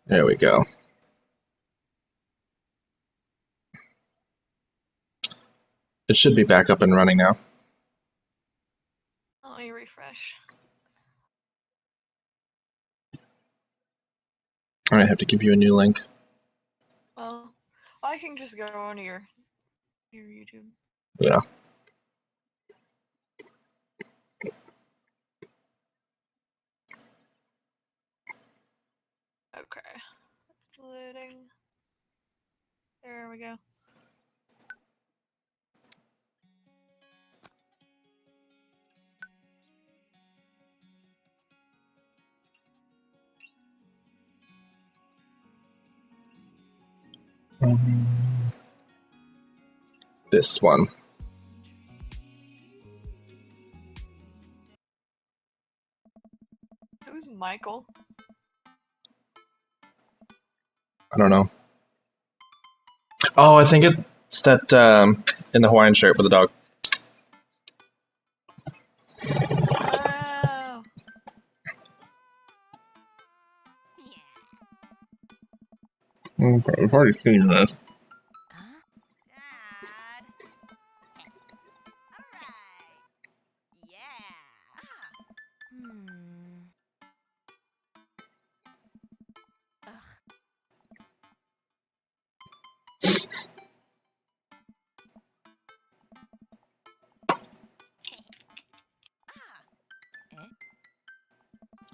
There we go. It should be back up and running now. Let me refresh. I might have to give you a new link. Well, I can just go on your YouTube. Yeah. Okay. It's loading. There we go. This one. Who's Michael? I don't know. Oh, I think it's that in the Hawaiian shirt with the dog. Wow. I've already seen this.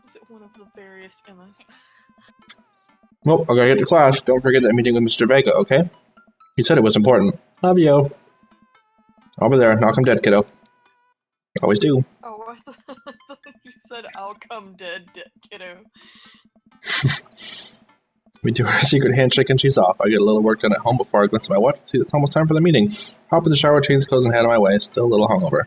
Is it one of the various Emmas? Well, I gotta get to class. Don't forget that meeting with Mr. Vega, okay? He said it was important. Love you. I'll be there. Knock him dead, kiddo. Always do. Oh, I thought you said I'll come dead, kiddo. We do our secret handshake and she's off. I get a little work done at home before I glance at my watch. See, it's almost time for the meeting. Hop in the shower, change clothes, and head on my way. Still a little hungover.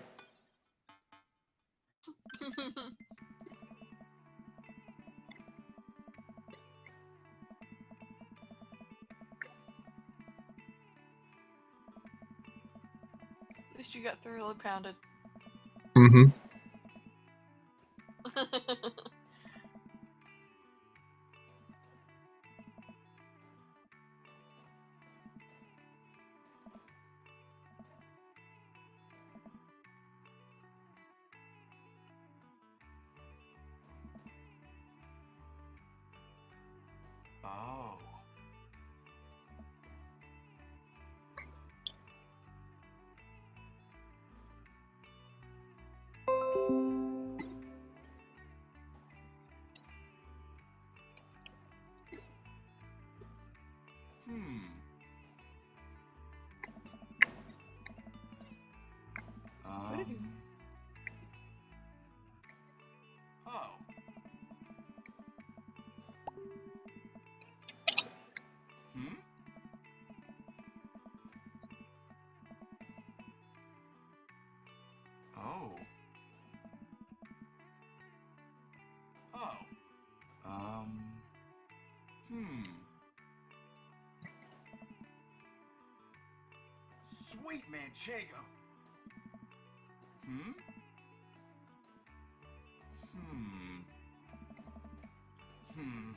At least you got thoroughly pounded. Mm-hmm. Oh. What did you... Oh. Hmm? Oh. Oh. Hmm. Sweet Manchego. Hmm? Hmm. Hmm.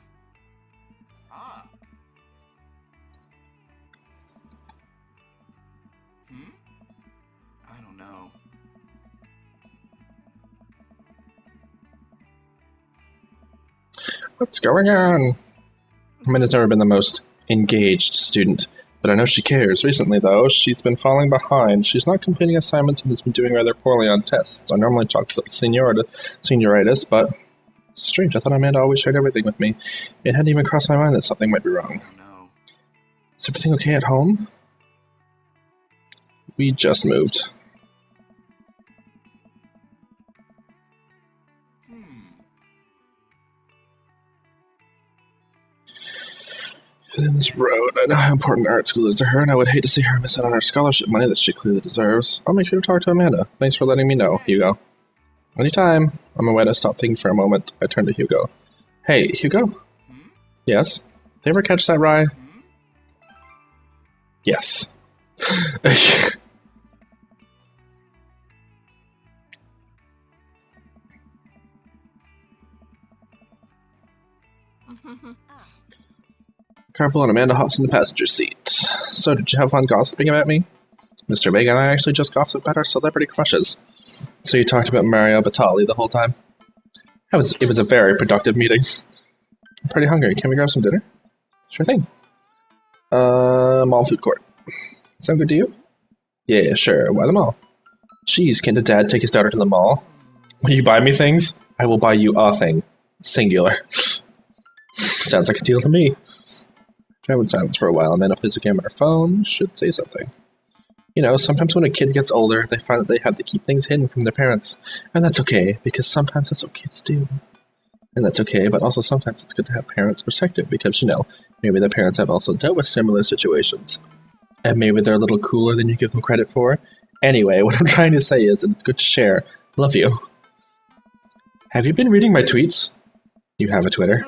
Ah. Hmm? I don't know. What's going on? Amanda's never been the most engaged student, but I know she cares. Recently, though, she's been falling behind. She's not completing assignments and has been doing rather poorly on tests. I normally chalk this up to senioritis, but it's strange. I thought Amanda always shared everything with me. It hadn't even crossed my mind that something might be wrong. Oh no. Is everything okay at home? We just moved. In this road, I know how important art school is to her, and I would hate to see her miss out on her scholarship money that she clearly deserves. I'll make sure to talk to Amanda. Thanks for letting me know, Hugo. Anytime. On my way to stop thinking for a moment, I turn to Hugo. Hey, Hugo? Hmm? Yes? Did you ever catch that rye? Hmm? Yes. Carpool and Amanda hops in the passenger seat. So, did you have fun gossiping about me? Mr. Vega and I actually just gossiped about our celebrity crushes. So you talked about Mario Batali the whole time? It was a very productive meeting. I'm pretty hungry. Can we grab some dinner? Sure thing. Mall food court. Sound good to you? Yeah, sure. Why the mall? Jeez, can't a dad take his daughter to the mall? Will you buy me things? I will buy you a thing. Singular. Sounds like a deal to me. Drive in silence for a while. Amanda plays a game on her phone. Should say something. You know, sometimes when a kid gets older, they find that they have to keep things hidden from their parents. And that's okay, because sometimes that's what kids do. And that's okay, but also sometimes it's good to have parents' perspective, because, you know, maybe their parents have also dealt with similar situations. And maybe they're a little cooler than you give them credit for. Anyway, what I'm trying to say is that it's good to share. Love you. Have you been reading my tweets? You have a Twitter.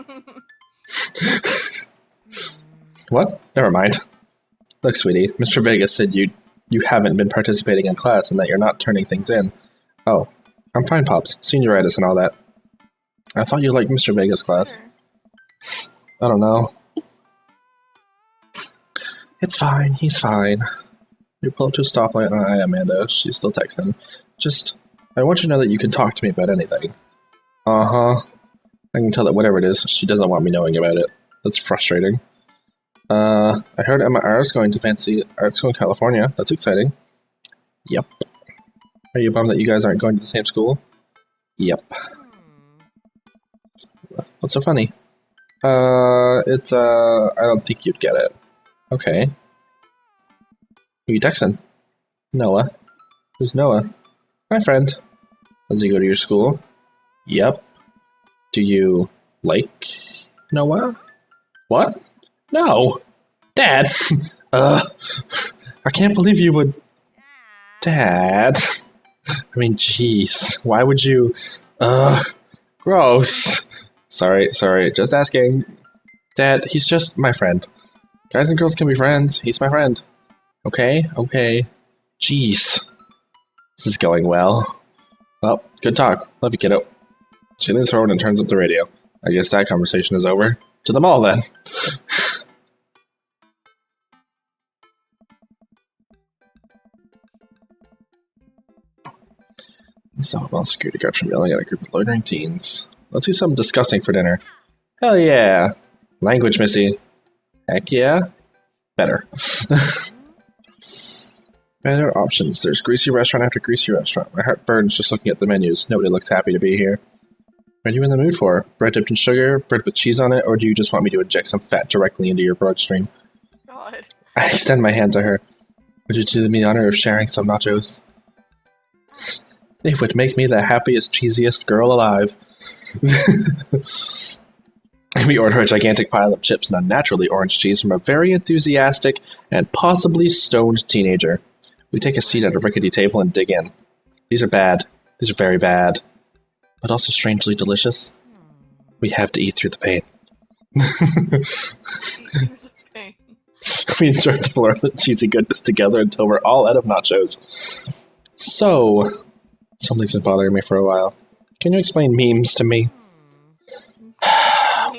What? Never mind. Look, sweetie, Mr. Vegas said you haven't been participating in class and that you're not turning things in. Oh, I'm fine, Pops. Senioritis and all that. I thought you liked Mr. Vegas' class. I don't know. It's fine, he's fine. You pull up to a stoplight and I, Amanda, she's still texting. I want you to know that you can talk to me about anything. Uh-huh. I can tell that whatever it is, she doesn't want me knowing about it. That's frustrating. I heard Emma R's going to fancy art school in California. That's exciting. Yep. Are you bummed that you guys aren't going to the same school? Yep. What's so funny? I don't think you'd get it. Okay. Who you texting? Noah. Who's Noah? My friend. Does he go to your school? Yep. Do you like Noah? What? No! Dad! I can't believe you would... Dad? I mean, jeez. Why would you... Gross. Sorry, just asking. Dad, he's just my friend. Guys and girls can be friends. He's my friend. Okay? Jeez. This is going well. Well, good talk. Love you, kiddo. She leans forward and turns up the radio. I guess that conversation is over. To the mall, then. So, well, security guards from yelling at a group of loitering teens. Let's see something disgusting for dinner. Hell yeah! Language, Missy. Heck yeah. Better. Better options. There's greasy restaurant after greasy restaurant. My heart burns just looking at the menus. Nobody looks happy to be here. What are you in the mood for? Bread dipped in sugar, bread with cheese on it, or do you just want me to inject some fat directly into your bloodstream? God. I extend my hand to her. Would you do me the honor of sharing some nachos? It would make me the happiest, cheesiest girl alive. We order a gigantic pile of chips and unnaturally orange cheese from a very enthusiastic and possibly stoned teenager. We take a seat at a rickety table and dig in. These are bad. These are very bad. But also strangely delicious. We have to eat through the pain. We enjoy the fluorescent cheesy goodness together until we're all out of nachos. So, something's been bothering me for a while. Can you explain memes to me?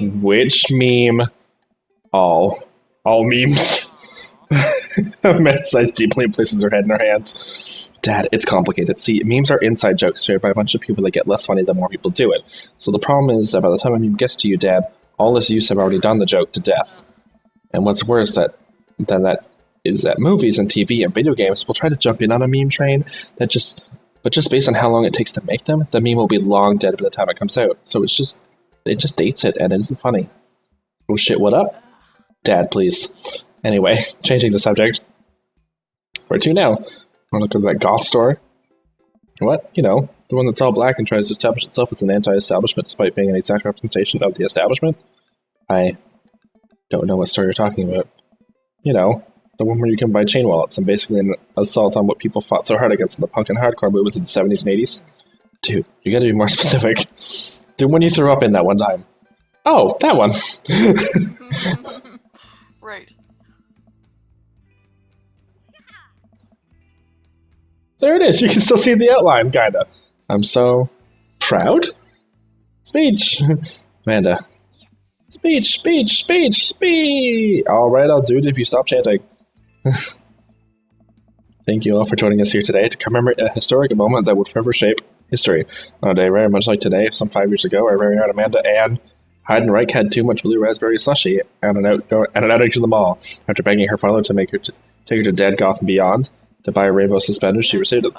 Which meme? All memes. Amanda sighs deeply and places her head in her hands. Dad, it's complicated. See, memes are inside jokes shared by a bunch of people that get less funny the more people do it. So the problem is that by the time a meme gets to you, Dad, all its use have already done the joke to death. And what's worse than that is that movies and TV and video games will try to jump in on a meme train but just based on how long it takes to make them, the meme will be long dead by the time it comes out. So it just dates it and it isn't funny. Oh shit, what up? Dad, please. Anyway, changing the subject. Where to now? Wanna look at that goth store? What? You know, the one that's all black and tries to establish itself as an anti-establishment despite being an exact representation of the establishment? I don't know what store you're talking about. You know, the one where you can buy chain wallets and basically an assault on what people fought so hard against in the punk and hardcore movements in the 70s and 80s. Dude, you gotta be more specific. The one you threw up in that one time. Oh, that one! Right. There it is, you can still see the outline, kinda. I'm so proud? Speech! Amanda, Speech, speech, speech, speech! Alright, I'll do it if you stop chanting. Thank you all for joining us here today to commemorate a historic moment that would forever shape history. On a day very much like today, some 5 years ago, our very own Amanda Ann Heidenreich had too much blue raspberry slushy and an outage in the mall. After begging her father to take her to Dead Gotham Beyond to buy rainbow suspenders, she proceeded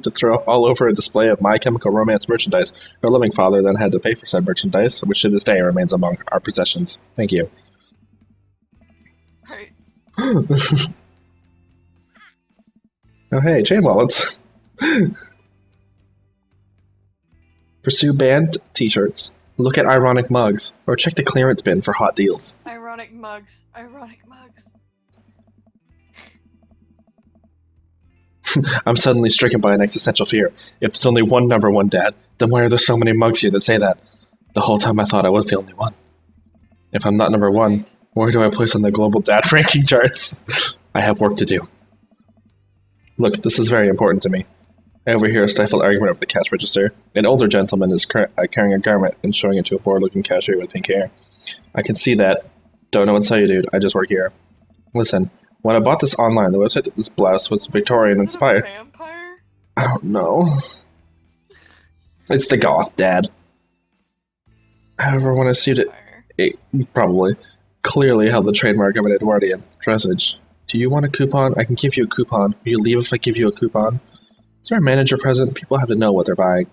to throw up all over a display of My Chemical Romance merchandise. Her loving father then had to pay for said merchandise, which to this day remains among our possessions. Thank you. Right. Oh hey, chain wallets. Pursue band t-shirts, look at ironic mugs, or check the clearance bin for hot deals. Ironic mugs. Ironic mugs. I'm suddenly stricken by an existential fear. If there's only one number one dad, then why are there so many mugs here that say that? The whole time I thought I was the only one. If I'm not number one, where do I place on the global dad ranking charts? I have work to do. Look, this is very important to me. I overhear a stifled argument over the cash register. An older gentleman is carrying a garment and showing it to a bored-looking cashier with pink hair. I can see that. Don't know what to tell you, dude. I just work here. Listen, when I bought this online, the website that this blouse was Victorian inspired. Is it a vampire? I don't know. It's the goth, Dad. However, when I sued it, probably clearly held the trademark of an Edwardian dressage. Do you want a coupon? I can give you a coupon. Will you leave if I give you a coupon? Is there a manager present? People have to know what they're buying.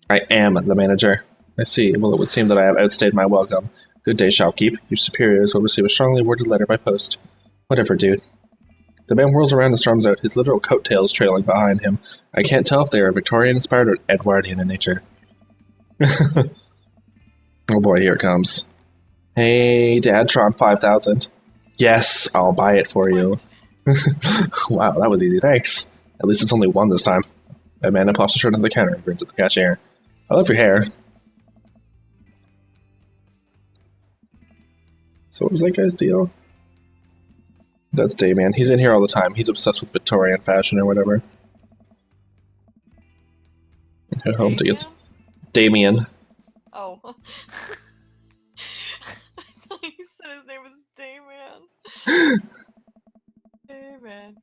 I am the manager. I see. Well, it would seem that I have outstayed my welcome. Good day, shopkeep. Your superiors will receive a strongly worded letter by post. Whatever, dude. The man whirls around and storms out, his literal coattails trailing behind him. I can't tell if they are Victorian-inspired or Edwardian in nature. Oh boy, here it comes. Hey, Dad, Tron 5000. Yes, I'll buy it for you. Wow, that was easy, thanks. At least it's only one this time. Amanda pops the shirt onto the counter and brings it to the cashier. I love your hair. So what was that guy's deal? That's Damien. He's in here all the time. He's obsessed with Victorian fashion or whatever. Head home to get Damien. Oh. I thought he said his name was Dayman. Dayman.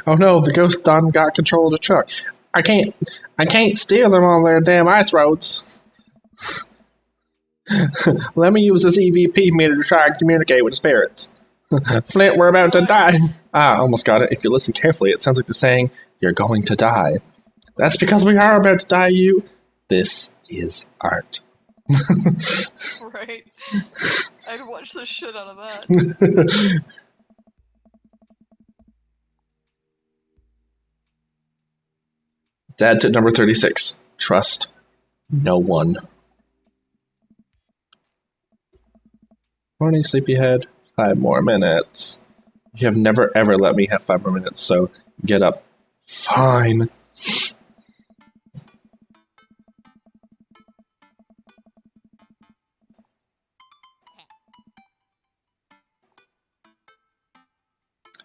Oh no, the ghost done got control of the truck. I can't steal them on their damn ice roads. Let me use this EVP meter to try and communicate with the spirits. Flint, we're about to die. Ah, almost got it. If you listen carefully, it sounds like they're saying, you're going to die. That's because we are about to die, you. This is art. Right. I'd watch the shit out of that. Dad tip number 36. Trust no one. Morning, sleepyhead. 5 more minutes. You have never ever let me have 5 more minutes, so get up. Fine.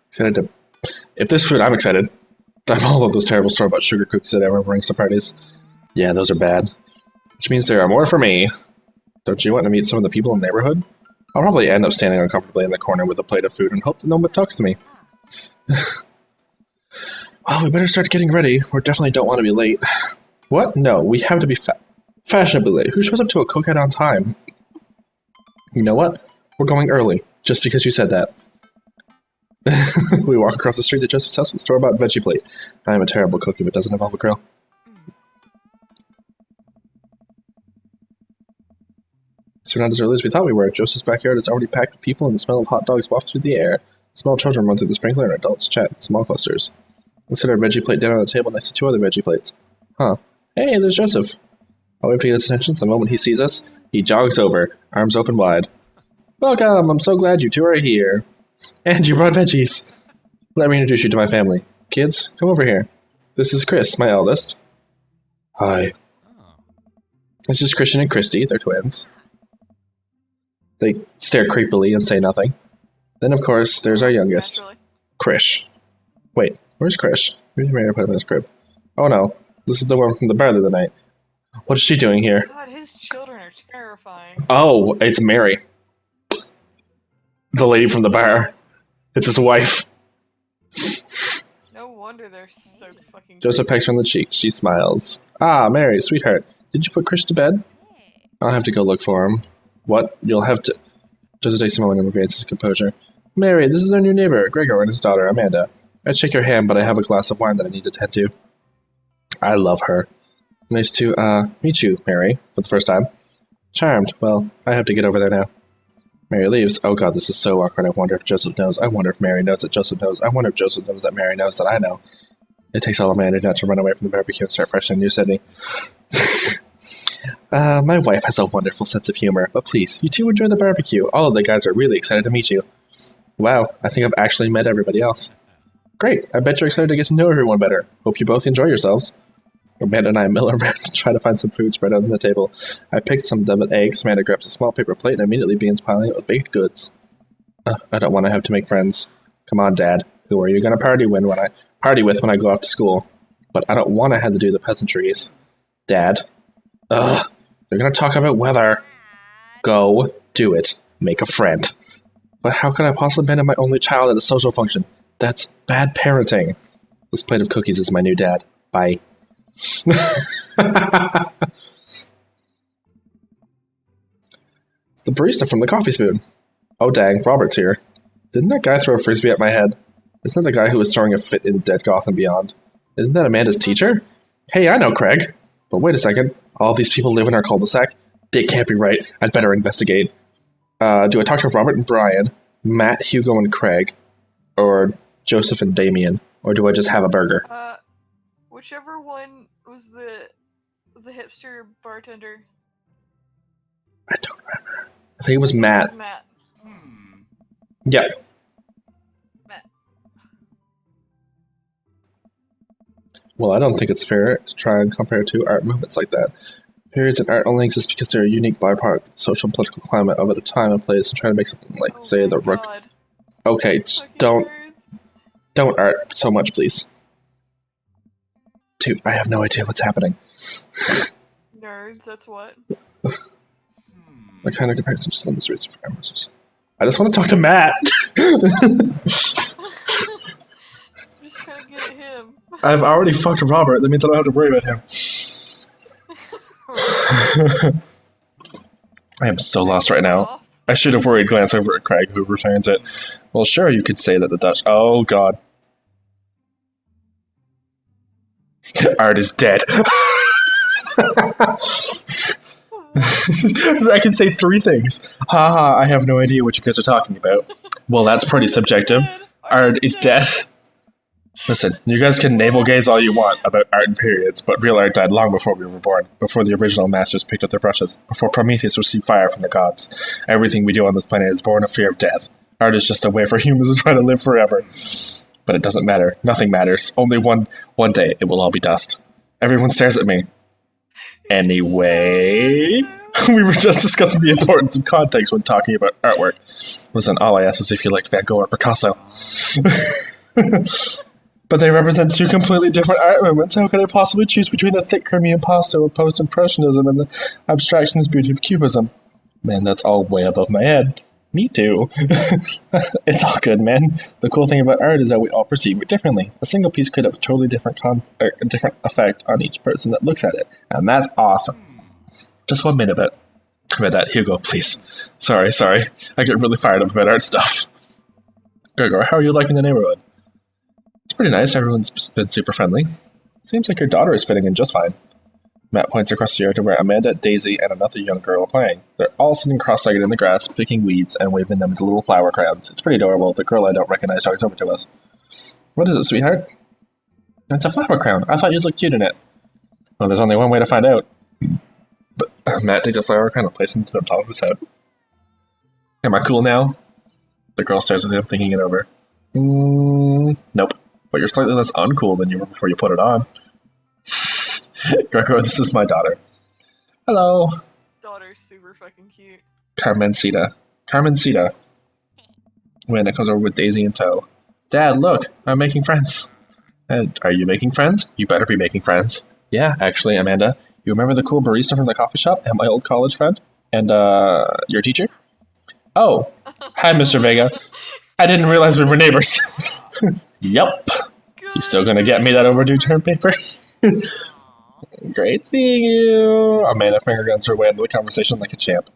Excited to... If there's food, I'm excited. I'm all of those terrible store-bought sugar cookies that everyone brings to parties. Yeah, those are bad. Which means there are more for me. Don't you want to meet some of the people in the neighborhood? I'll probably end up standing uncomfortably in the corner with a plate of food and hope that no one talks to me. Well, we better start getting ready. We definitely don't want to be late. What? No, we have to be fashionably late. Who shows up to a cookout on time? You know what? We're going early, just because you said that. We walk across the street to Joseph's house with store-bought veggie plate. I am a terrible cook if it doesn't involve a grill. So we're not as early as we thought we were. Joseph's backyard is already packed with people and the smell of hot dogs waft through the air. Small children run through the sprinkler and adults chat in small clusters. We set our veggie plate down on the table next to 2 other veggie plates. Huh. Hey, there's Joseph. I'll wait to get his attention. The moment he sees us, he jogs over, arms open wide. Welcome! I'm so glad you 2 are here. And you brought veggies. Let me introduce you to my family. Kids, come over here. This is Chris, my eldest. Hi. This is Christian and Christy. They're twins. They stare creepily and say nothing. Then, of course, there's our youngest, Naturally. Krish. Wait, where's Krish? Maybe Mary put him in his crib. Oh no, this is the one from the bar the other night. What is she doing here? God, his children are terrifying. Oh, it's Mary. The lady from the bar. It's his wife. No wonder they're so fucking. Joseph pecks her on the cheek. She smiles. Ah, Mary, sweetheart. Did you put Krish to bed? I'll have to go look for him. What? You'll have to... Joseph takes a moment and regains his composure. Mary, this is our new neighbor, Gregor, and his daughter, Amanda. I'd shake your hand, but I have a glass of wine that I need to tend to. I love her. Nice to, meet you, Mary, for the first time. Charmed. Well, I have to get over there now. Mary leaves. Oh god, this is so awkward. I wonder if Joseph knows. I wonder if Mary knows that Joseph knows. I wonder if Joseph knows that Mary knows that I know. It takes all Amanda not to run away from the barbecue and start fresh in New Sydney. My wife has a wonderful sense of humor, but please, you two enjoy the barbecue. All of the guys are really excited to meet you. Wow, I think I've actually met everybody else. Great, I bet you're excited to get to know everyone better. Hope you both enjoy yourselves. Amanda and I mill around to try to find some food spread out on the table. I picked some deviled eggs. Amanda grabs a small paper plate and immediately begins piling it with baked goods. I don't want to have to make friends. Come on, Dad. Who are you going to party with when I go off to school? But I don't want to have to do the peasantries. Dad. Ugh. They're going to talk about weather. Go. Do it. Make a friend. But how can I possibly abandon my only child at a social function? That's bad parenting. This plate of cookies is my new dad. Bye. It's the barista from the coffee spoon. Oh dang, Robert's here. Didn't that guy throw a frisbee at my head? Isn't that the guy who was throwing a fit in Dead Gotham Beyond? Isn't that Amanda's teacher? Hey, I know Craig. But wait a second. All these people live in our cul-de-sac? They can't be right. I'd better investigate. Do I talk to Robert and Brian, Matt, Hugo, and Craig, or Joseph and Damien? Or do I just have a burger? Whichever one was the hipster bartender. I don't remember. I think it was Matt. It was Matt. Yeah. Matt. Well, I don't think it's fair to try and compare two art movements like that. Periods in art only exist because they're a unique byproduct of the social and political climate of a time and place, and try to make something like, say, the rook. Okay, don't art so much, please. Dude, I have no idea what's happening. Nerds, that's what. The kind of comparison just limits rates for armors. I just want to talk to Matt. I'm just trying to get at him. I've already fucked Robert. That means I don't have to worry about him. I am so lost right now. I should have worried. Glance over at Craig, who returns it. Well, sure, you could say that the Dutch... Oh, God. Art is dead. I can say three things. Haha, I have no idea what you guys are talking about. Well, that's pretty subjective. Art is dead. Listen, you guys can navel gaze all you want about art and periods, but real art died long before we were born, before the original masters picked up their brushes, before Prometheus received fire from the gods. Everything we do on this planet is born of fear of death. Art is just a way for humans to try to live forever. But it doesn't matter. Nothing matters. Only one day it will all be dust. Everyone stares at me. Anyway, we were just discussing the importance of context when talking about artwork. Listen, all I asked is if you liked Van Gogh or Picasso. But they represent two completely different art movements. How could I possibly choose between the thick, creamy impasto of post-impressionism and the abstractionist beauty of cubism? Man, that's all way above my head. Me too. It's all good, man. The cool thing about art is that we all perceive it differently. A single piece could have a totally different different effect on each person that looks at it, and that's awesome. Just 1 minute about that, Hugo, please. Sorry. I get really fired up about art stuff. Gregor, how are you liking the neighborhood? It's pretty nice. Everyone's been super friendly. Seems like your daughter is fitting in just fine. Matt points across the yard to where Amanda, Daisy, and another young girl are playing. They're all sitting cross-legged in the grass, picking weeds and waving them into little flower crowns. It's pretty adorable. The girl I don't recognize talks over to us. What is it, sweetheart? It's a flower crown. I thought you'd look cute in it. Well, there's only one way to find out. But Matt takes a flower crown and places it on top of his head. Am I cool now? The girl stares at him, thinking it over. Nope. But you're slightly less uncool than you were before you put it on. Gregor, this is my daughter. Hello. Daughter's super fucking cute. Carmencita. Carmencita. Amanda comes over with Daisy in tow. Dad, look, I'm making friends. And are you making friends? You better be making friends. Yeah, actually, Amanda. You remember the cool barista from the coffee shop and my old college friend? And, your teacher? Oh, hi, Mr. Vega. I didn't realize we were neighbors. Yup. You still gonna get me that overdue term paper? Great seeing you. Amanda finger guns her way into the conversation like a champ.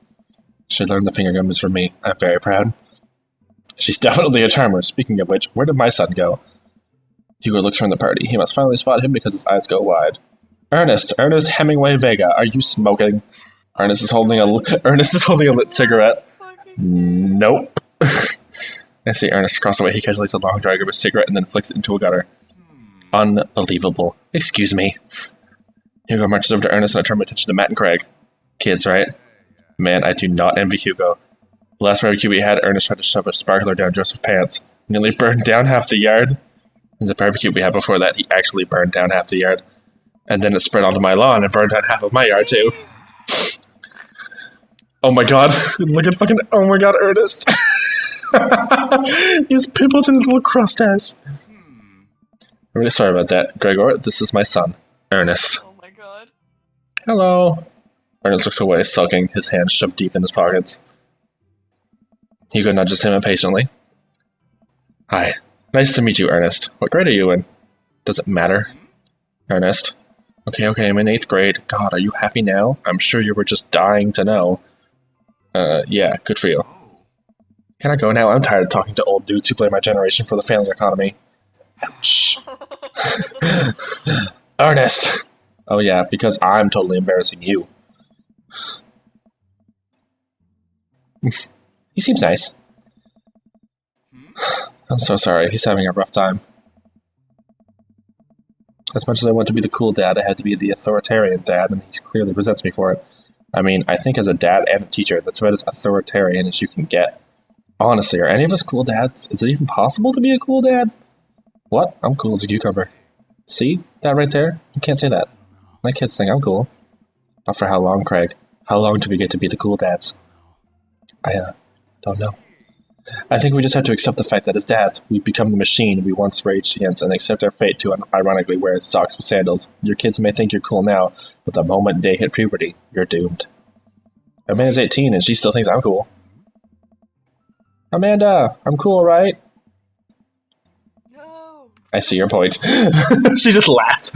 She learned the finger gun was from me. I'm very proud. She's definitely a charmer. Speaking of which, where did my son go? Hugo looks from the party. He must finally spot him because his eyes go wide. Ernest Hemingway Vega, are you smoking? Ernest is holding a lit cigarette. Nope. I see Ernest cross away. He casually takes a long drag of his cigarette and then flicks it into a gutter. Unbelievable. Excuse me. Hugo marches over to Ernest and I turn my attention to Matt and Craig. Kids, right? Man, I do not envy Hugo. The last barbecue we had, Ernest tried to shove a sparkler down Joseph's pants. Nearly burned down half the yard. In the barbecue we had before that, he actually burned down half the yard. And then it spread onto my lawn and burned down half of my yard, too. Oh my god. Look at fucking... Oh my god, Ernest. He has pimples and a little crustache. I'm really sorry about that. Gregor, this is my son, Ernest. Oh my god. Hello. Ernest looks away, sulking, his hands shoved deep in his pockets. Hugo nudges him impatiently. Hi. Nice to meet you, Ernest. What grade are you in? Does it matter? Ernest. Okay, I'm in 8th grade. God, are you happy now? I'm sure you were just dying to know. Yeah, good for you. Can I go now? I'm tired of talking to old dudes who blame my generation for the failing economy. Ouch. Ernest! Oh yeah, because I'm totally embarrassing you. He seems nice. I'm so sorry, he's having a rough time. As much as I want to be the cool dad, I had to be the authoritarian dad, and he clearly resents me for it. I mean, I think as a dad and a teacher, that's about as authoritarian as you can get. Honestly, are any of us cool dads? Is it even possible to be a cool dad? What? I'm cool as a cucumber. See? That right there? You can't say that. My kids think I'm cool. But for how long, Craig? How long do we get to be the cool dads? I, don't know. I think we just have to accept the fact that as dads, we've become the machine we once raged against and accept our fate to ironically wear socks with sandals. Your kids may think you're cool now, but the moment they hit puberty, you're doomed. Amanda's 18 and she still thinks I'm cool. Amanda, I'm cool, right? No. I see your point. She just laughed.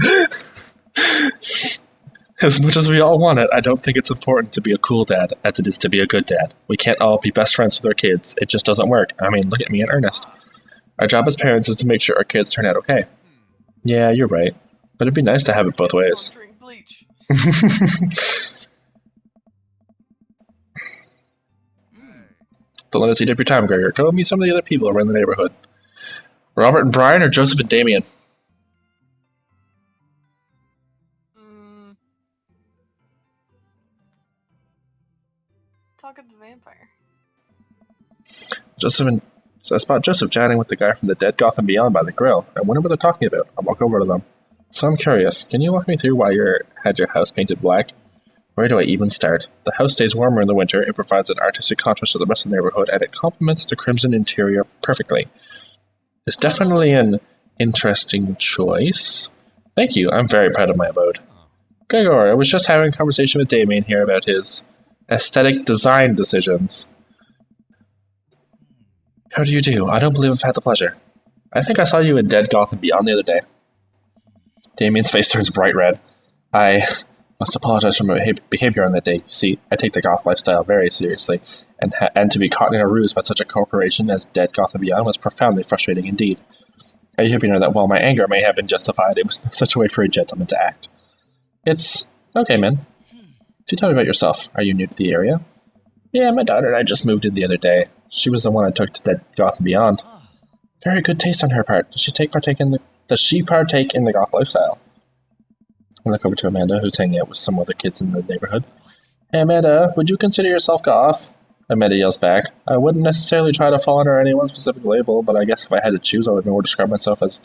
As much as we all want it, I don't think it's important to be a cool dad as it is to be a good dad. We can't all be best friends with our kids. It just doesn't work. I mean, look at me and Ernest. Our job as parents is to make sure our kids turn out okay. Yeah, you're right. But it'd be nice to have it both ways. Don't drink bleach. Don't let us eat up your time, Gregor. Go meet some of the other people around the neighborhood. Robert and Brian or Joseph and Damien? Talk of the vampire. I spot Joseph chatting with the guy from the dead Gotham Beyond by the grill. I wonder what they're talking about. I'll walk over to them. So I'm curious, can you walk me through why you had your house painted black? Where do I even start? The house stays warmer in the winter, it provides an artistic contrast to the rest of the neighborhood, and it complements the crimson interior perfectly. It's definitely an interesting choice. Thank you, I'm very proud of my abode. Gregor, I was just having a conversation with Damien here about his aesthetic design decisions. How do you do? I don't believe I've had the pleasure. I think I saw you in Dead Gotham Beyond the other day. Damien's face turns bright red. I must apologize for my behavior on that day. You see, I take the goth lifestyle very seriously, and to be caught in a ruse by such a corporation as Dead Gotham Beyond was profoundly frustrating indeed. I hope you know that while my anger may have been justified, it was such a way for a gentleman to act. It's okay, man. Do tell me about yourself. Are you new to the area? Yeah, my daughter and I just moved in the other day. She was the one I took to Dead Gotham Beyond. Very good taste on her part. Does she partake in the goth lifestyle? I look over to Amanda, who's hanging out with some other kids in the neighborhood. Hey Amanda, would you consider yourself goth? Amanda yells back. I wouldn't necessarily try to fall under any one specific label, but I guess if I had to choose, I would more describe myself as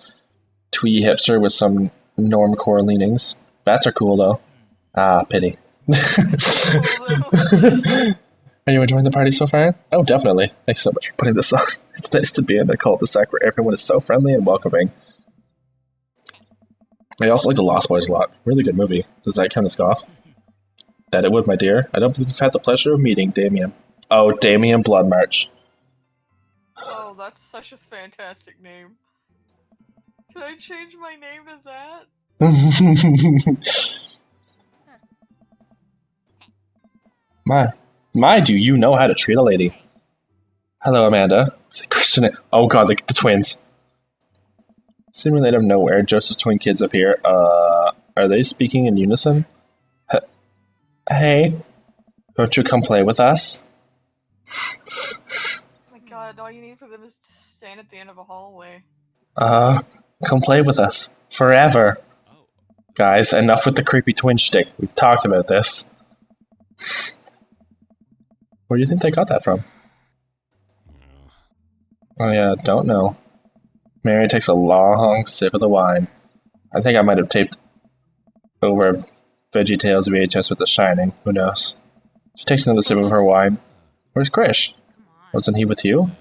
twee hipster with some normcore leanings. Bats are cool, though. Ah, pity. Are Are you enjoying the party so far? Oh, definitely. Thanks so much for putting this on. It's nice to be in a cul-de-sac where everyone is so friendly and welcoming. I also like The Lost Boys a lot. Really good movie. Does that count as goth? That it would, my dear. I don't believe you've had the pleasure of meeting Damien. Oh, Damien Bloodmarch. Oh, that's such a fantastic name. Can I change my name to that? My, do you know how to treat a lady? Hello, Amanda. Christian. Oh god, the twins. Seemingly out of nowhere, Joseph's twin kids appear. Are they speaking in unison? Hey, won't you come play with us? Oh my god, all you need for them is to stand at the end of a hallway. Come play with us. Forever. Guys, enough with the creepy twin shtick. We've talked about this. Where do you think they got that from? Oh yeah, don't know. Mary takes a long sip of the wine. I think I might have taped over VeggieTales VHS with The Shining. Who knows? She takes another sip of her wine. Where's Krish? Wasn't he with you?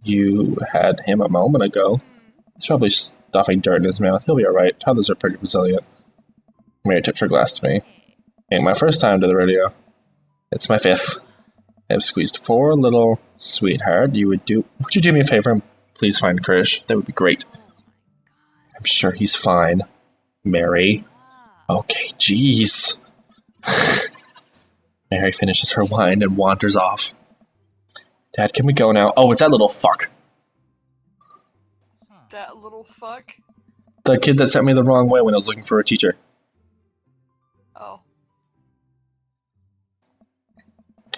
You had him a moment ago. He's probably stuffing dirt in his mouth. He'll be alright. Toddlers are pretty resilient. Mary tips her glass to me. Ain't my first time to the rodeo. It's my 5th. I've squeezed 4 little sweetheart. Would you do me a favor and please find Krish? That would be great. I'm sure he's fine. Mary. Okay, jeez. Mary finishes her wine and wanders off. Dad, can we go now? Oh, it's that little fuck. That little fuck? The kid that sent me the wrong way when I was looking for a teacher. Oh.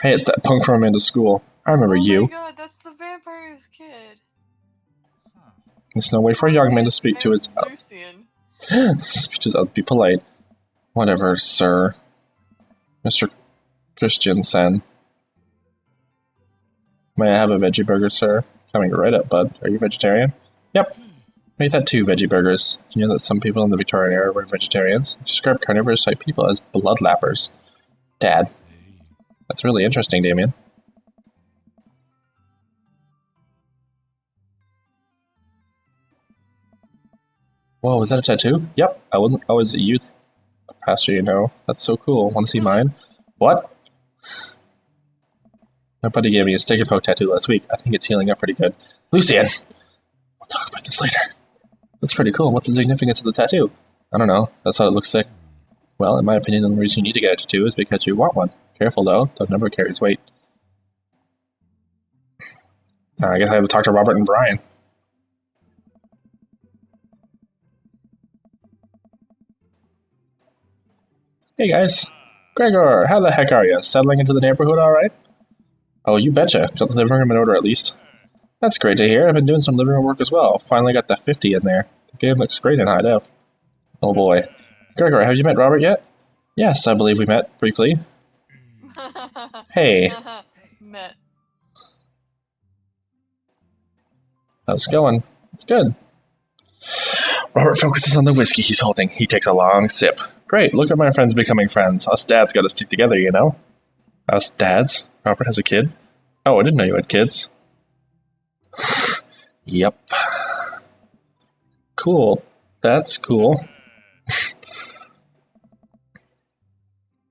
Hey, it's that punk from Amanda's school. I remember you. Oh my god, that's the vampire's kid. There's no way for a young man to speak to his... Lucian. Speeches out. Be polite. Whatever, sir. Mr. Christiansen. May I have a veggie burger, sir? Coming right up, bud. Are you vegetarian? Yep. Make that 2 veggie burgers. You know that some people in the Victorian era were vegetarians? Describe carnivorous type people as bloodlappers. Dad. That's really interesting, Damien. Whoa, was that a tattoo? Yep, I was a youth pastor, you know. That's so cool. Want to see mine? What? My buddy gave me a stick and poke tattoo last week. I think it's healing up pretty good. Lucian! We'll talk about this later. That's pretty cool. What's the significance of the tattoo? I don't know. That's how it looks sick. Well, in my opinion, the only reason you need to get a tattoo is because you want one. Careful, though. The number carries weight. I guess I have to talk to Robert and Brian. Hey, guys. Gregor, how the heck are you? Settling into the neighborhood all right? Oh, you betcha. Got the living room in order, at least. That's great to hear. I've been doing some living room work as well. Finally got the 50 in there. The game looks great in high def. Oh, boy. Gregor, have you met Robert yet? Yes, I believe we met, briefly. Hey. Met. How's it going? It's good. Robert focuses on the whiskey he's holding. He takes a long sip. Great, look at my friends becoming friends. Us dads gotta stick together, you know? Us dads? Robert has a kid? Oh, I didn't know you had kids. Yep. Cool. That's cool.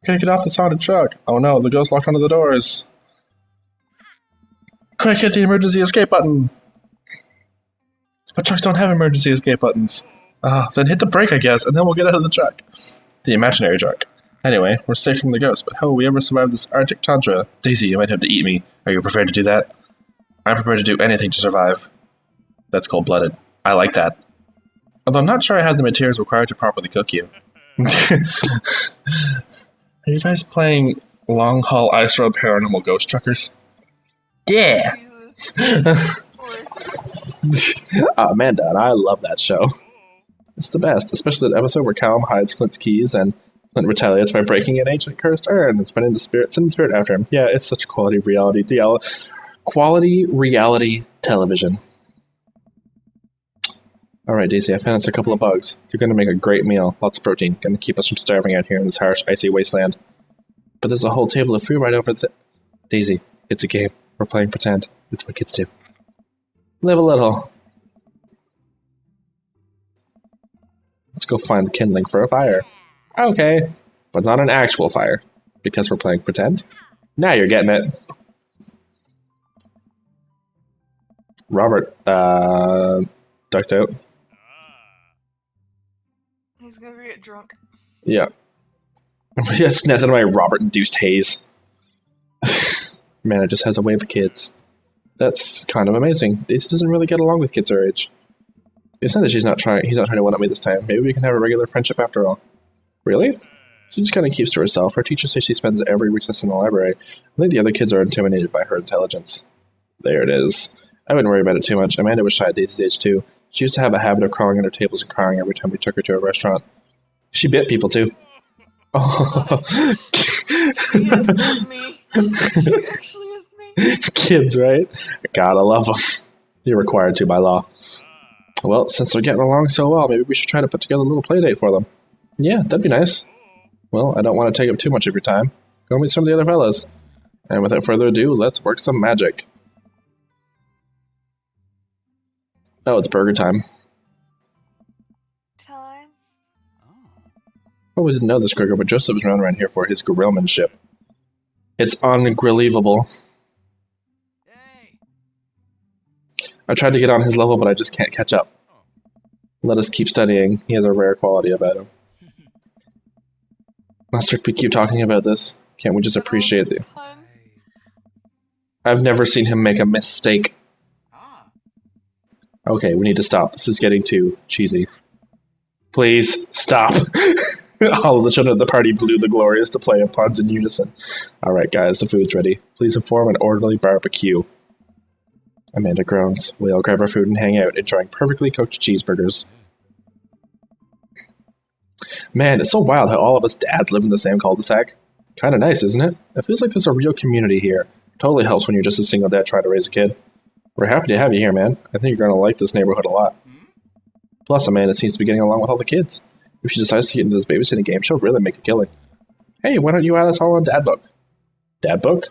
Can't get off this haunted truck. Oh no, the ghost locked onto the doors. Quick, hit the emergency escape button. But trucks don't have emergency escape buttons. Then hit the brake, I guess, and then we'll get out of the truck. The imaginary truck. Anyway, we're safe from the ghost, but how will we ever survive this Arctic tundra? Daisy, you might have to eat me. Are you prepared to do that? I'm prepared to do anything to survive. That's cold-blooded. I like that. Although I'm not sure I have the materials required to properly cook you. Are you guys playing Long Haul Ice Road Paranormal Ghost Truckers? Yeah! Amanda and I love that show. It's the best, especially that episode where Callum hides Flint's keys and Flint retaliates by breaking an ancient cursed urn and sending the spirit after him. Yeah, it's such quality reality television. Alright, Daisy, I found us a couple of bugs. They're going to make a great meal. Lots of protein. Going to keep us from starving out here in this harsh, icy wasteland. But there's a whole table of food right over there. Daisy, it's a game. We're playing pretend. It's what kids do. Live a little. Let's go find kindling for a fire. Okay, but not an actual fire, because we're playing pretend. Now you're getting it. Robert, ducked out. He's gonna get drunk. Yeah. Yeah, snapped out of my Robert-induced haze. Man, it just has a way of kids. That's kind of amazing. Daisy doesn't really get along with kids her age. It's not that he's not trying to one-up me this time. Maybe we can have a regular friendship after all. Really? She just kind of keeps to herself. Her teacher says she spends every recess in the library. I think the other kids are intimidated by her intelligence. There it is. I wouldn't worry about it too much. Amanda was shy at Daisy's age too. She used to have a habit of crawling under tables and crying every time we took her to a restaurant. She bit people too. Oh. Yes, that's me. She actually is me. Kids, right? Gotta love them. You're required to by law. Well, since they're getting along so well, maybe we should try to put together a little play date for them. Yeah, that'd be nice. Well, I don't want to take up too much of your time. Go meet some of the other fellas. And without further ado, let's work some magic. Oh, it's burger time. Time? Oh, we didn't know this, Gregor, but Joseph was around here for his grillmanship. It's ungrillevable. Hey! I tried to get on his level, but I just can't catch up. Let us keep studying. He has a rare quality about him. Master, we keep talking about this. Can't we just appreciate it? Puns? I've never seen him make a mistake. Ah! Okay, we need to stop. This is getting too cheesy. Please, stop. All of the children at the party blew the glorious to play of puns in unison. Alright guys, the food's ready. Please inform an orderly barbecue. Amanda groans. We all grab our food and hang out, enjoying perfectly cooked cheeseburgers. Man, it's so wild how all of us dads live in the same cul-de-sac. Kinda nice, isn't it? It feels like there's a real community here. Totally helps when you're just a single dad trying to raise a kid. We're happy to have you here, man. I think you're gonna like this neighborhood a lot. Plus, Amanda seems to be getting along with all the kids. If she decides to get into this babysitting game, she'll really make a killing. Hey, why don't you add us all on Dadbook? Dadbook?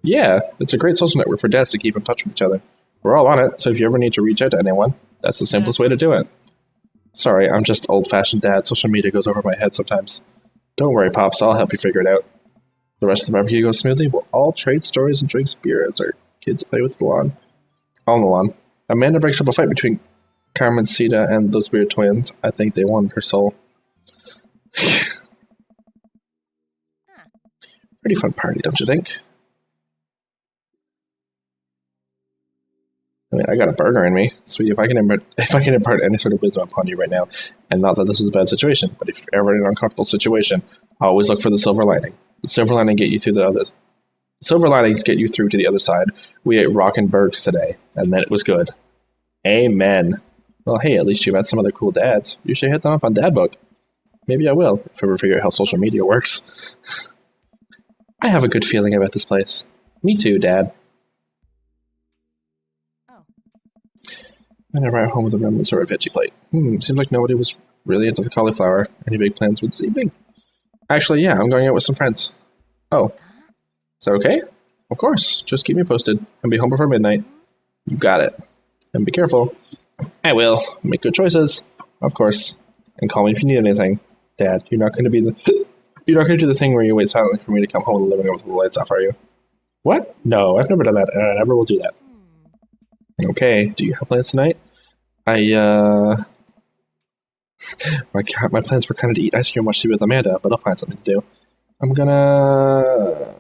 Yeah, it's a great social network for dads to keep in touch with each other. We're all on it, so if you ever need to reach out to anyone, that's the simplest way to do it. Sorry, I'm just old-fashioned dad. Social media goes over my head sometimes. Don't worry, Pops. I'll help you figure it out. The rest of the barbecue goes smoothly. We'll all trade stories and drink beer as our kids play with the lawn. On the lawn. Amanda breaks up a fight between Carmen Sita and those weird twins. I think they won her soul. Pretty fun party, don't you think? I mean, I got a burger in me. Sweetie, if I can impart any sort of wisdom upon you right now, and not that this is a bad situation, but if you're ever in an uncomfortable situation, always look for the silver lining. The silver lining get you through the others. Silver linings get you through to the other side. We ate Rockenbergs today, and then it was good. Amen. Well, hey, at least you met some other cool dads. You should hit them up on Dadbook. Maybe I will, if I ever figure out how social media works. I have a good feeling about this place. Me too, Dad. I never at home with a remnants or a veggie plate. Seems like nobody was really into the cauliflower. Any big plans with this evening? Actually, yeah, I'm going out with some friends. Oh. Is that okay? Of course. Just keep me posted. And be home before midnight. You got it. And be careful. I will. Make good choices. Of course. And call me if you need anything. Dad, you're not going to do the thing where you wait silently for me to come home to the living room with the lights off, are you? What? No, I've never done that, and I never will do that. Okay, do you have plans tonight? My plans were kind of to eat ice cream and watch TV with Amanda, but I'll find something to do. I'm gonna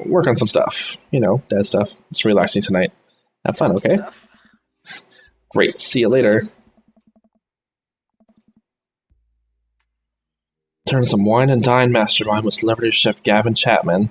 work on some stuff. You know, dad stuff. Just relaxing tonight. Have fun, okay? Great, see you later. Turn some wine and dine mastermind with celebrity chef Gavin Chapman.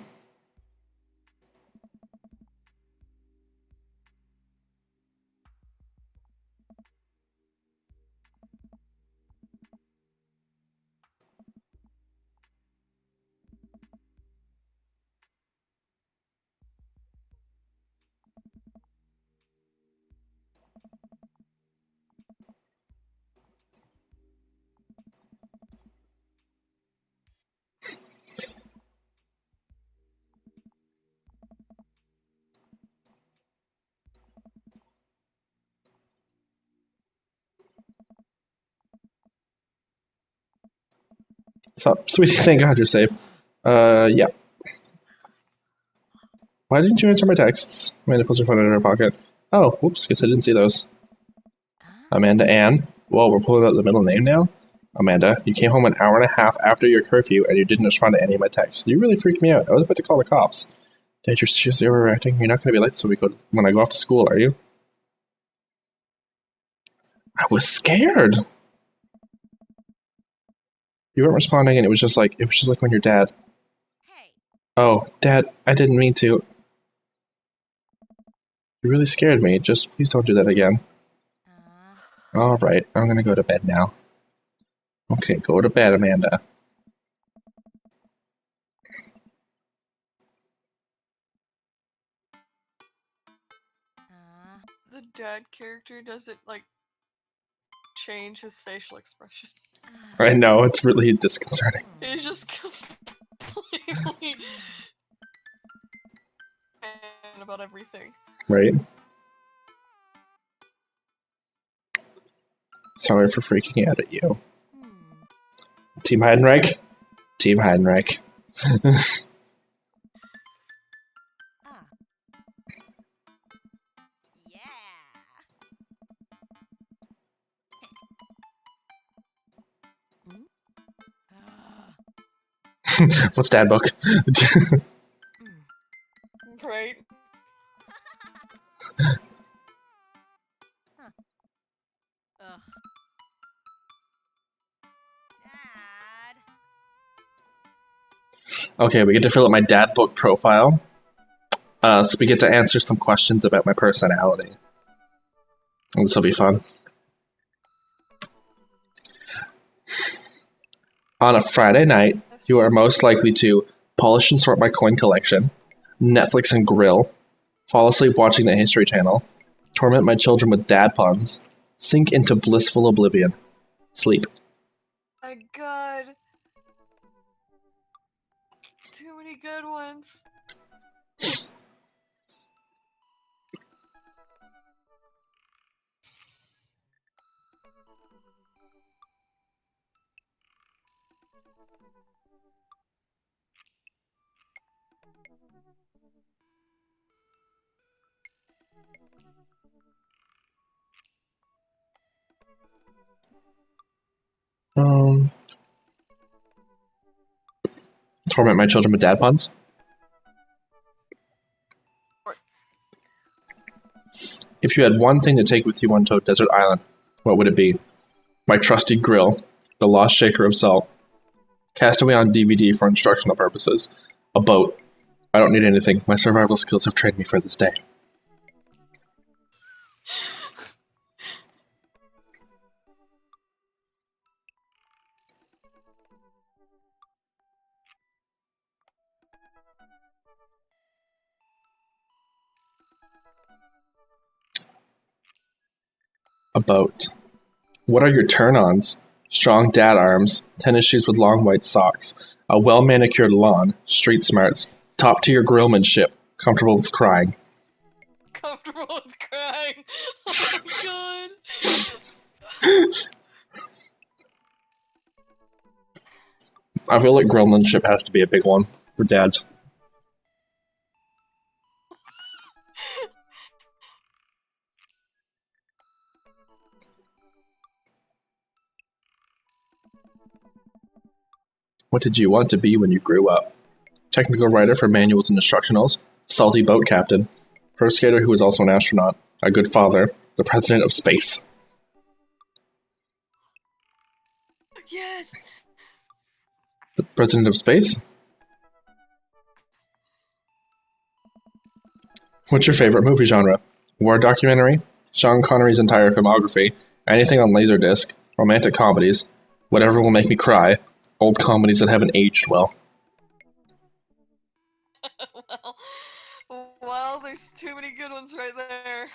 Stop, sweetie, thank God you're safe. Yeah. Why didn't you answer my texts? Amanda pulls her phone out of her pocket. Oh, whoops, guess I didn't see those. Amanda Ann. Whoa, we're pulling out the middle name now? Amanda, you came home an hour and a half after your curfew and you didn't respond to any of my texts. You really freaked me out. I was about to call the cops. Dad, you're seriously overreacting? You're not going to be late so when I go off to school, are you? I was scared. You weren't responding and it was just like when your dad. Hey. Oh, Dad, I didn't mean to. You really scared me. Just please don't do that again. Alright, I'm gonna go to bed now. Okay, go to bed, Amanda. The dad character doesn't, like, change his facial expression. I know, it's really disconcerting. He's just completely about everything. Right? Sorry for freaking out at you. Team Heidenreich? Team Heidenreich. What's dad book? Right? Dad. Okay, we get to fill out my dad book profile. So we get to answer some questions about my personality. And this will be fun. On a Friday night, you are most likely to polish and sort my coin collection, Netflix and grill, fall asleep watching the History Channel, torment my children with dad puns, sink into blissful oblivion, sleep. My God. Too many good ones. Torment my children with dad puns. If you had one thing to take with you onto a desert island, what would it be? My trusty grill, the lost shaker of salt, castaway on DVD for instructional purposes, a boat. I don't need anything. My survival skills have trained me for this day. A boat. What are your turn-ons? Strong dad arms, tennis shoes with long white socks, a well-manicured lawn, street smarts, top-tier grillmanship, comfortable with crying. Comfortable with crying. Oh my God. I feel like grillmanship has to be a big one for dads. What did you want to be when you grew up? Technical writer for manuals and instructionals, salty boat captain, pro skater who was also an astronaut, a good father, the president of space. Yes. The president of space? What's your favorite movie genre? War documentary? Sean Connery's entire filmography? Anything on Laserdisc? Romantic comedies? Whatever will make me cry? Old comedies that haven't aged well. Well, there's too many good ones right there.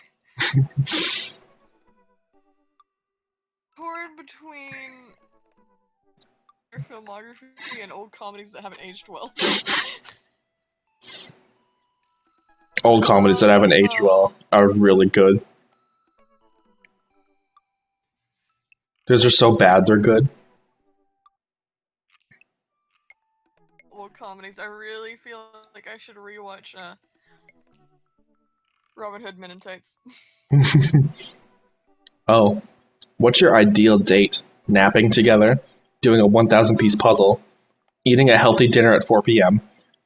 Torn between your filmography and old comedies that haven't aged well. Old comedies that haven't aged well are really good. Those are so bad, they're good. comedies. I really feel like I should rewatch Robin Hood Men in Tights. Oh, what's your ideal date? Napping together, doing a 1,000-piece puzzle, eating a healthy dinner at 4 p.m.,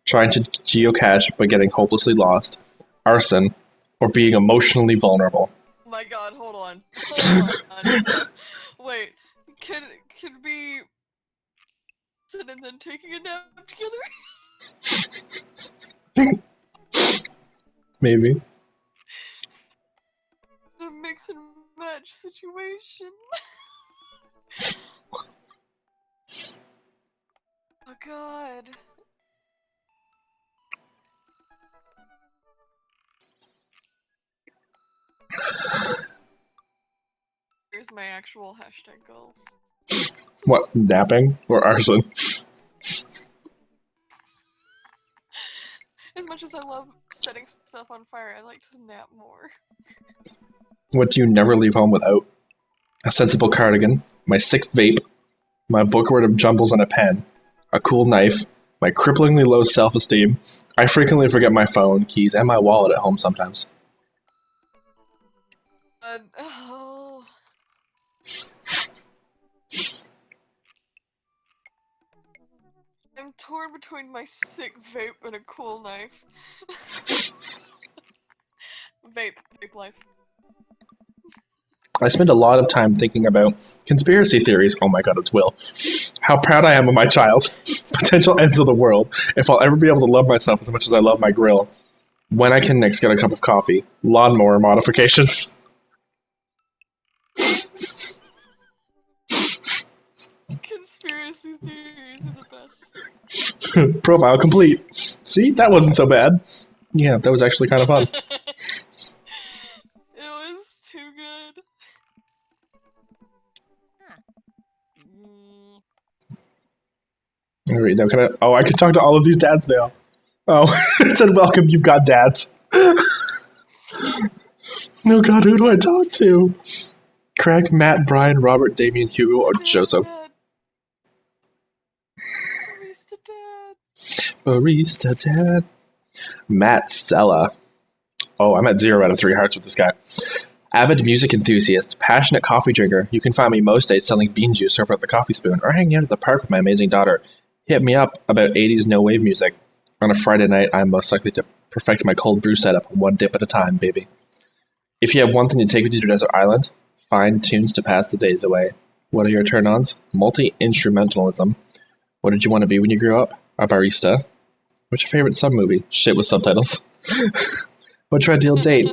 trying to geocache but getting hopelessly lost, arson, or being emotionally vulnerable. Oh my god, hold on. Hold on. Wait, could be and then taking a nap together? Maybe. A mix and match situation. Oh god. Here's my actual hashtag goals. What, napping or arson? As much as I love setting stuff on fire, I like to nap more. What do you never leave home without? A sensible cardigan, my sick vape, my bookworm of jumbles and a pen, a cool knife, my cripplingly low self-esteem. I frequently forget my phone, keys, and my wallet at home sometimes. Oh. I'm torn between my sick vape and a cool knife. Vape life. I spend a lot of time thinking about conspiracy theories. Oh my god, it's Will. How proud I am of my child. Potential ends of the world. If I'll ever be able to love myself as much as I love my grill. When I can next get a cup of coffee. Lawnmower modifications. Conspiracy theories are the best. Profile complete. See, that wasn't so bad. Yeah, that was actually kind of fun. It was too good. Alright, now can I... Oh, I can talk to all of these dads now. Oh, it said welcome, you've got dads. Oh god, who do I talk to? Craig, Matt, Brian, Robert, Damien, Hugo, or Joseph? Barista dad. Barista dad. Matz Ella. Oh, I'm at 0 out of 3 hearts with this guy. Avid music enthusiast, passionate coffee drinker. You can find me most days selling bean juice over at the Coffee Spoon or hanging out at the park with my amazing daughter. Hit me up about 80s no-wave music. On a Friday night, I'm most likely to perfect my cold brew setup one dip at a time, baby. If you have one thing to take with you to Desert Island, find tunes to pass the days away. What are your turn-ons? Multi-instrumentalism. What did you want to be when you grew up? A barista. What's your favorite sub-movie? Shit with subtitles. What's your ideal date?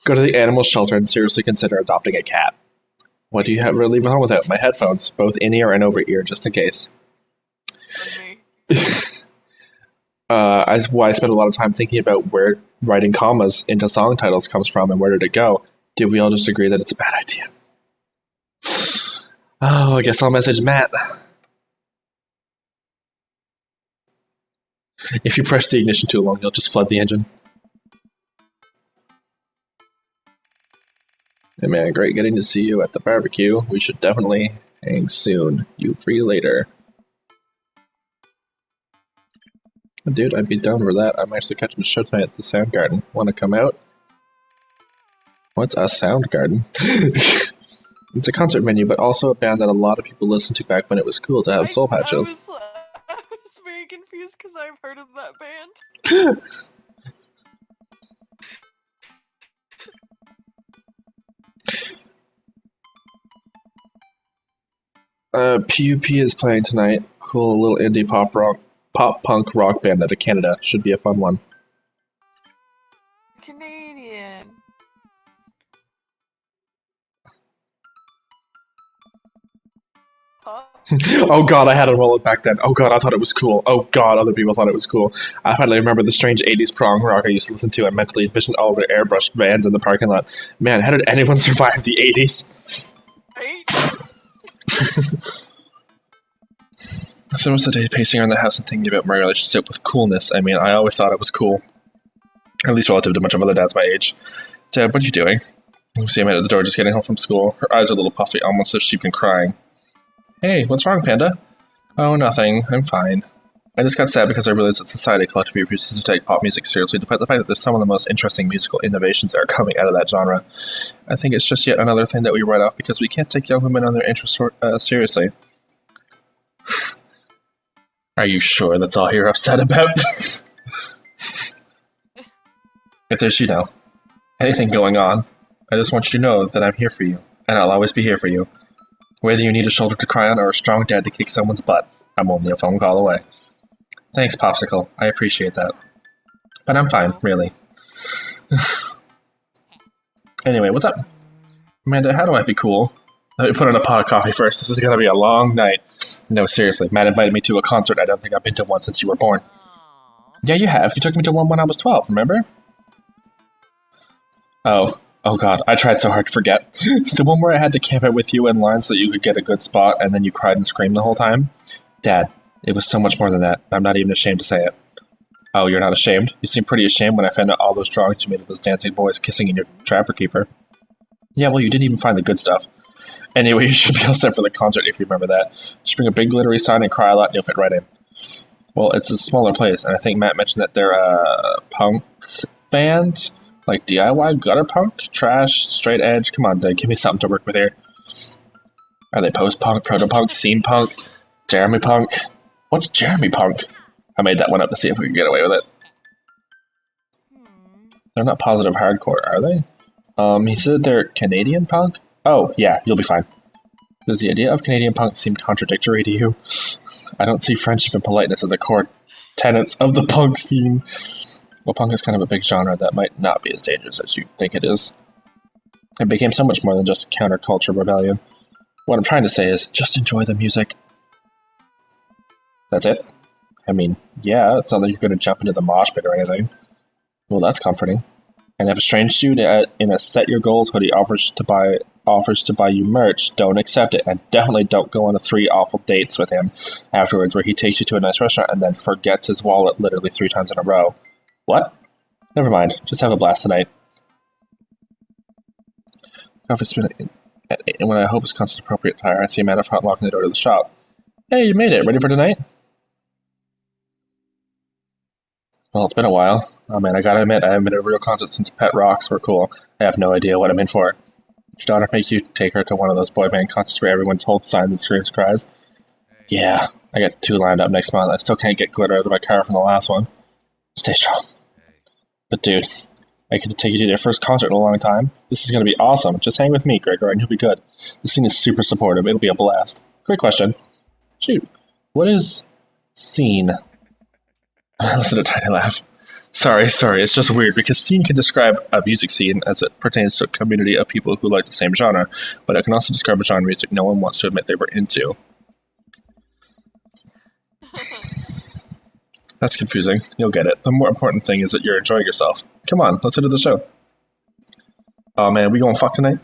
Go to the animal shelter and seriously consider adopting a cat. What do you have to leave home without? My headphones, both in-ear and over-ear, just in case. I spent a lot of time thinking about where writing commas into song titles comes from and where did it go. Did we all just agree that it's a bad idea? Oh, I guess I'll message Matt. If you press the ignition too long, you'll just flood the engine. Hey man, great getting to see you at the barbecue. We should definitely hang soon. You free later. Dude, I'd be down for that. I'm actually catching a show tonight at the Sound Garden. Want to come out? What's a Sound Garden? It's a concert venue, but also a band that a lot of people listened to back when it was cool to have soul patches. I was very confused because I've heard of that band. PUP is playing tonight. Cool little indie pop punk rock band out of Canada. Should be a fun one. Canadian. Huh? Oh god, I had a wallet back then. Oh god, I thought it was cool. Oh god, other people thought it was cool. I finally remember the strange 80s prog rock I used to listen to and mentally envisioned all their airbrushed vans in the parking lot. Man, how did anyone survive the 80s? Right? I spent most of the day pacing around the house and thinking about my relationship with coolness. I mean, I always thought it was cool. At least relative to a bunch of other dads my age. Dad, what are you doing? You see him at the door just getting home from school. Her eyes are a little puffy, almost as if she'd been crying. Hey, what's wrong, Panda? Oh, nothing. I'm fine. I just got sad because I realized that society collectively refuses to take pop music seriously, despite the fact that there's some of the most interesting musical innovations that are coming out of that genre. I think it's just yet another thing that we write off because we can't take young women on their interests seriously. Are you sure that's all you're upset about? If there's, anything going on, I just want you to know that I'm here for you, and I'll always be here for you. Whether you need a shoulder to cry on or a strong dad to kick someone's butt, I'm only a phone call away. Thanks, Popsicle. I appreciate that. But I'm fine, really. Anyway, what's up? Amanda, how do I be cool? Let me put on a pot of coffee first. This is gonna be a long night. No, seriously. Matt invited me to a concert I don't think I've been to one since you were born. Yeah, you have. You took me to one when I was 12, remember? Oh god, I tried so hard to forget. The one where I had to camp out with you in line so that you could get a good spot and then you cried and screamed the whole time? Dad, it was so much more than that. I'm not even ashamed to say it. Oh, you're not ashamed? You seemed pretty ashamed when I found out all those drawings you made of those dancing boys kissing in your trapper keeper. Yeah, well, you didn't even find the good stuff. Anyway, you should be all set for the concert if you remember that. Just bring a big glittery sign and cry a lot and you'll fit right in. Well, it's a smaller place, and I think Matt mentioned that they're a punk band? Like DIY, gutter punk, trash, straight edge. Come on, dude, give me something to work with here. Are they post-punk, proto-punk, scene punk, Jeremy punk? What's Jeremy punk? I made that one up to see if we could get away with it. They're not positive hardcore, are they? He said they're Canadian punk? Oh, yeah, you'll be fine. Does the idea of Canadian punk seem contradictory to you? I don't see friendship and politeness as a core tenets of the punk scene. Well, punk is kind of a big genre that might not be as dangerous as you think it is. It became so much more than just counterculture rebellion. What I'm trying to say is, just enjoy the music. That's it? I mean, yeah, it's not like you're going to jump into the mosh pit or anything. Well, that's comforting. And if a strange dude in a Set Your Goals hoodie offers to buy you merch, don't accept it, and definitely don't go on 3 awful dates with him afterwards where he takes you to a nice restaurant and then forgets his wallet literally 3 times in a row. What? Never mind. Just have a blast tonight. Coffee's been and when I hope is constant appropriate attire, I see Amanda front locking the door to the shop. Hey, you made it. Ready for tonight? Well, it's been a while. Oh man, I gotta admit, I haven't been to a real concert since Pet Rocks were cool. I have no idea what I'm in for. Did your daughter make you take her to one of those boy band concerts where everyone holds signs and screams cries? Yeah, I got 2 lined up next month. I still can't get glitter out of my car from the last one. Stay strong. But dude, I get to take you to their first concert in a long time. This is going to be awesome. Just hang with me, Gregor, and you'll be good. The scene is super supportive. It'll be a blast. Great question. Shoot, what is scene? Listen to a tiny laugh. Sorry, it's just weird because scene can describe a music scene as it pertains to a community of people who like the same genre, but it can also describe a genre of music no one wants to admit they were into. That's confusing. You'll get it. The more important thing is that you're enjoying yourself. Come on, let's into the show. Oh man, we going fuck tonight?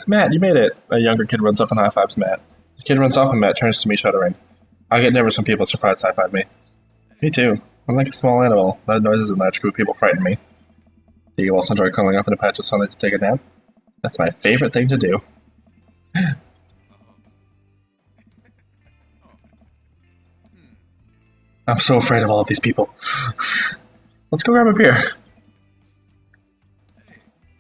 Matt, you made it. A younger kid runs up and high-fives Matt. The kid runs off and Matt turns to me shuddering. I get nervous when people surprise high-five me. Me too. I'm like a small animal. Loud noises and large group of people frighten me. Do you also enjoy curling up in a patch of sunlight to take a nap? That's my favorite thing to do. I'm so afraid of all of these people. Let's go grab a beer.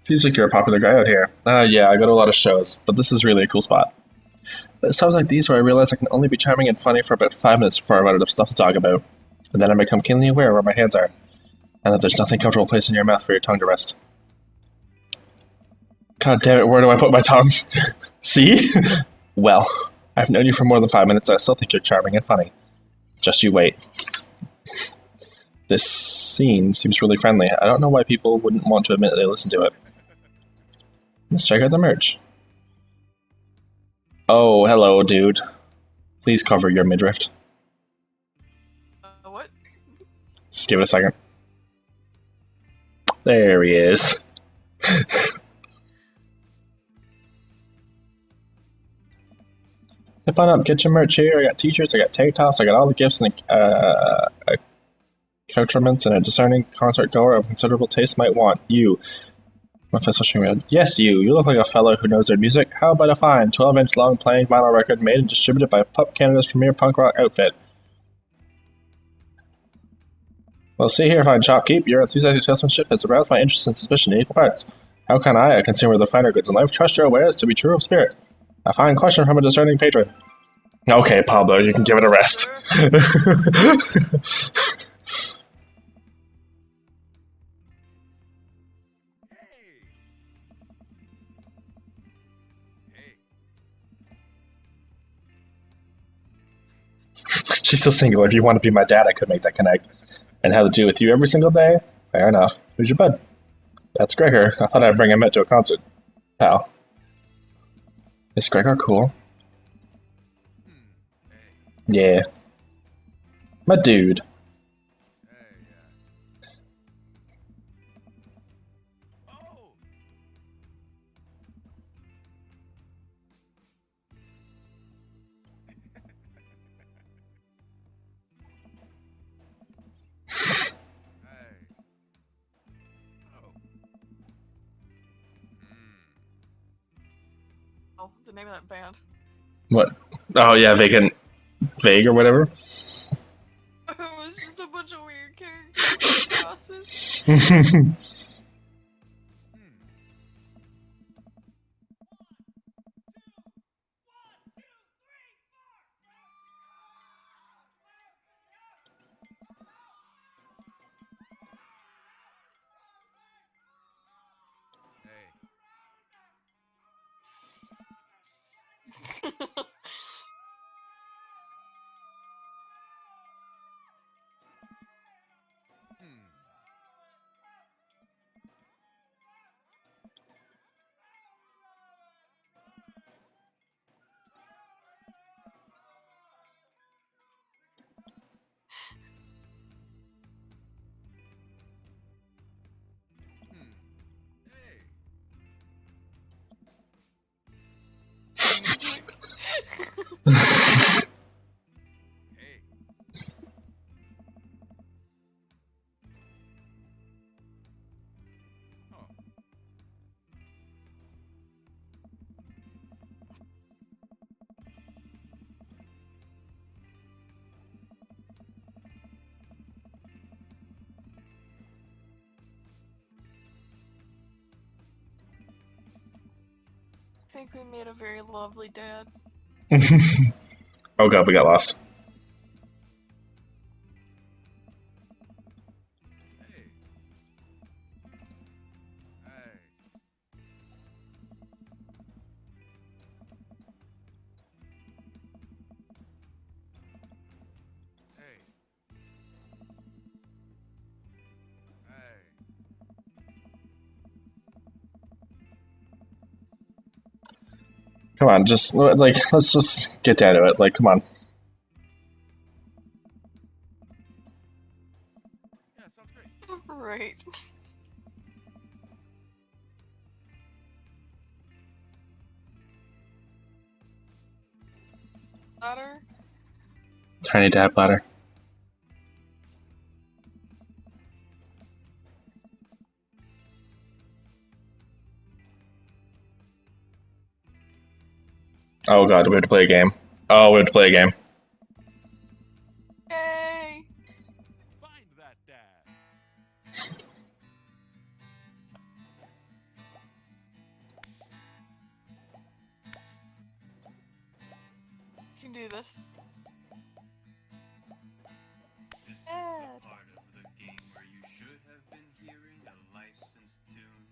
Seems like you're a popular guy out here. Yeah, I go to a lot of shows, but this is really a cool spot. But it's times like these where I realize I can only be charming and funny for about 5 minutes before I run out of stuff to talk about. And then I become keenly aware where my hands are, and that there's nothing comfortable place in your mouth for your tongue to rest. God damn it, where do I put my tongue? See? Well, I've known you for more than 5 minutes, and I still think you're charming and funny. Just you wait. This scene seems really friendly. I don't know why people wouldn't want to admit that they listen to it. Let's check out the merch. Oh, hello, dude. Please cover your midriff. What? Just give it a second. There he is. Step on up, get your merch here. I got t-shirts, I got tank tops, I got all the gifts and accoutrements and a discerning concert goer of considerable taste might want. You My fist swishing red. Yes, you. You look like a fellow who knows their music. How about a fine 12-inch long playing vinyl record made and distributed by Pup Canada's premier punk rock outfit? Well, see here, fine shopkeep. Your enthusiastic salesmanship has aroused my interest and suspicion in equal parts. How can I, a consumer of the finer goods in life, trust your wares to be true of spirit? A fine question from a discerning patron. Okay, Pablo, you can give it a rest. She's still single. If you want to be my dad, I could make that connect. And have to do with you every single day? Fair enough. Who's your bud? That's Gregor. I thought I'd bring him out to a concert. Pal. Is Gregor cool? Yeah. My dude. Oh, the name of that band. What? Oh, yeah, Vague or whatever. It was just a bunch of weird characters and crosses. I think we made a very lovely dad. Oh god, we got lost. Come on, just, like, let's just get down to it. Like, come on. Yeah, sounds great. Right. Ladder? Tiny dab ladder. Oh god, we have to play a game. Oh, we have to play a game. Yay! Find that dad. You can do this. This is Dad. the part of the game where you should have been hearing a licensed tune.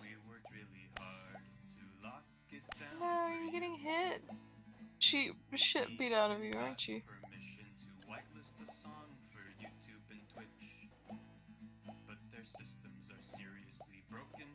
We worked really hard to lock it down. No, you're getting hit. Shit beat out of you, aren't you? Permission to whitelist the song for YouTube and Twitch, but their systems are seriously broken.